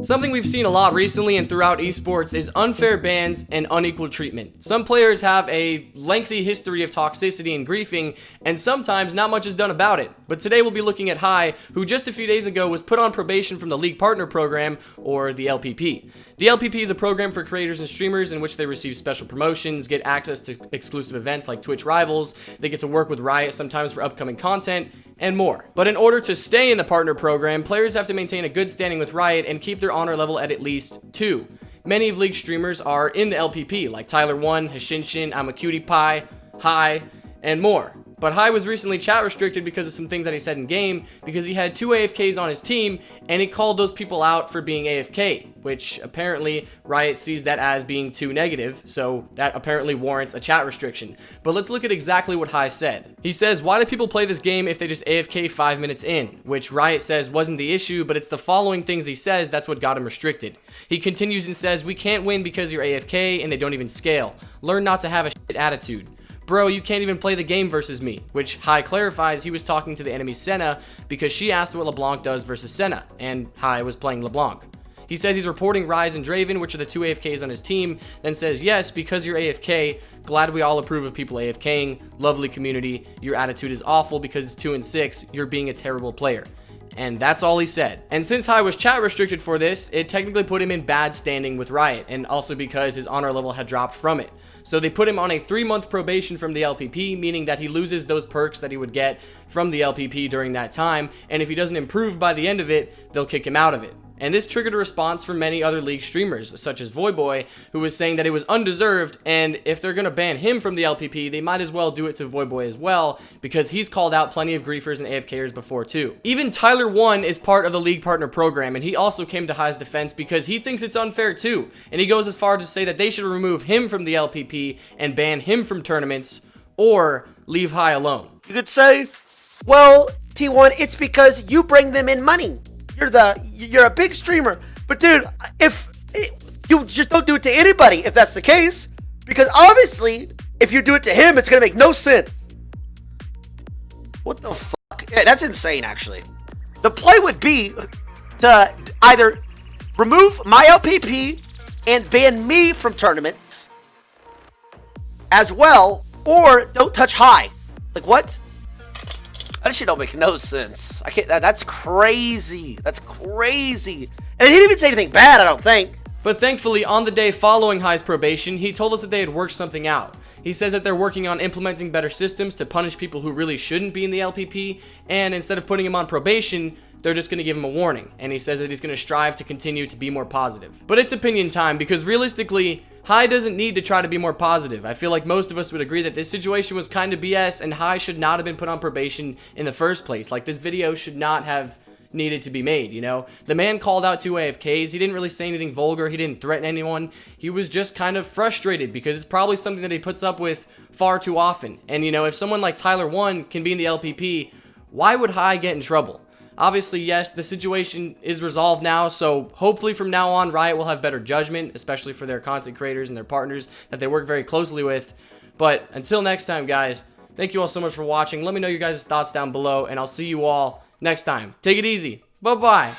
Something we've seen a lot recently and throughout esports is unfair bans and unequal treatment. Some players have a lengthy history of toxicity and griefing, and sometimes not much is done about it. But today we'll be looking at Hai, who just a few days ago was put on probation from the League Partner Program, or the LPP. The LPP is a program for creators and streamers in which they receive special promotions, get access to exclusive events like Twitch Rivals, they get to work with Riot sometimes for upcoming content, and more. But in order to stay in the partner program, players have to maintain a good standing with Riot and keep their honor level at least 2. Many of League streamers are in the LPP, like Tyler1, Hashinshin, I'm a Cutie Pie, Hai, and more. But Hai was recently chat restricted because of some things that he said in game, because he had 2 AFKs on his team, and he called those people out for being AFK, which apparently Riot sees that as being too negative, so that apparently warrants a chat restriction. But let's look at exactly what Hai said. He says, why do people play this game if they just AFK 5 minutes in? Which Riot says wasn't the issue, but it's the following things he says that's what got him restricted. He continues and says, we can't win because you're AFK and they don't even scale. Learn not to have a shit attitude. Bro, you can't even play the game versus me, which Hai clarifies he was talking to the enemy Senna because she asked what LeBlanc does versus Senna, and Hai was playing LeBlanc. He says he's reporting Ryze and Draven, which are the 2 AFKs on his team, then says, yes, because you're AFK, glad we all approve of people AFKing, lovely community, your attitude is awful because it's 2 and 6, you're being a terrible player. And that's all he said. And since Hai was chat restricted for this, it technically put him in bad standing with Riot, and also because his honor level had dropped from it. So they put him on a 3-month probation from the LPP, meaning that he loses those perks that he would get from the LPP during that time, and if he doesn't improve by the end of it, they'll kick him out of it. And this triggered a response from many other League streamers, such as Voyboy, who was saying that it was undeserved, and if they're gonna ban him from the LPP, they might as well do it to Voyboy as well, because he's called out plenty of griefers and AFKers before too. Even Tyler1 is part of the League Partner Program, and he also came to Hai's defense because he thinks it's unfair too, and he goes as far as to say that they should remove him from the LPP and ban him from tournaments, or leave Hai alone. You could say, well, T1, it's because you bring them in money. You're a big streamer, but dude, if you just don't do it to anybody if that's the case, because obviously if you do it to him, it's gonna make no sense. What the fuck? Yeah, that's insane. Actually, the play would be to either remove my LPP and ban me from tournaments as well, or don't touch Hai. Like what? That shit don't make no sense. I can't. That's crazy. That's crazy. And he didn't even say anything bad, I don't think. But thankfully, on the day following Hai's probation, he told us that they had worked something out. He says that they're working on implementing better systems to punish people who really shouldn't be in the LPP, and instead of putting him on probation, they're just going to give him a warning, and he says that he's going to strive to continue to be more positive. But it's opinion time, because realistically, Hai doesn't need to try to be more positive. I feel like most of us would agree that this situation was kind of BS, and Hai should not have been put on probation in the first place. Like, this video should not have needed to be made, you know? The man called out 2 AFKs, he didn't really say anything vulgar, he didn't threaten anyone, he was just kind of frustrated because it's probably something that he puts up with far too often. And you know, if someone like Tyler1 can be in the LPP, why would Hai get in trouble? Obviously, yes, the situation is resolved now, so hopefully from now on, Riot will have better judgment, especially for their content creators and their partners that they work very closely with. But until next time, guys, thank you all so much for watching. Let me know your guys' thoughts down below, and I'll see you all next time. Take it easy. Bye-bye.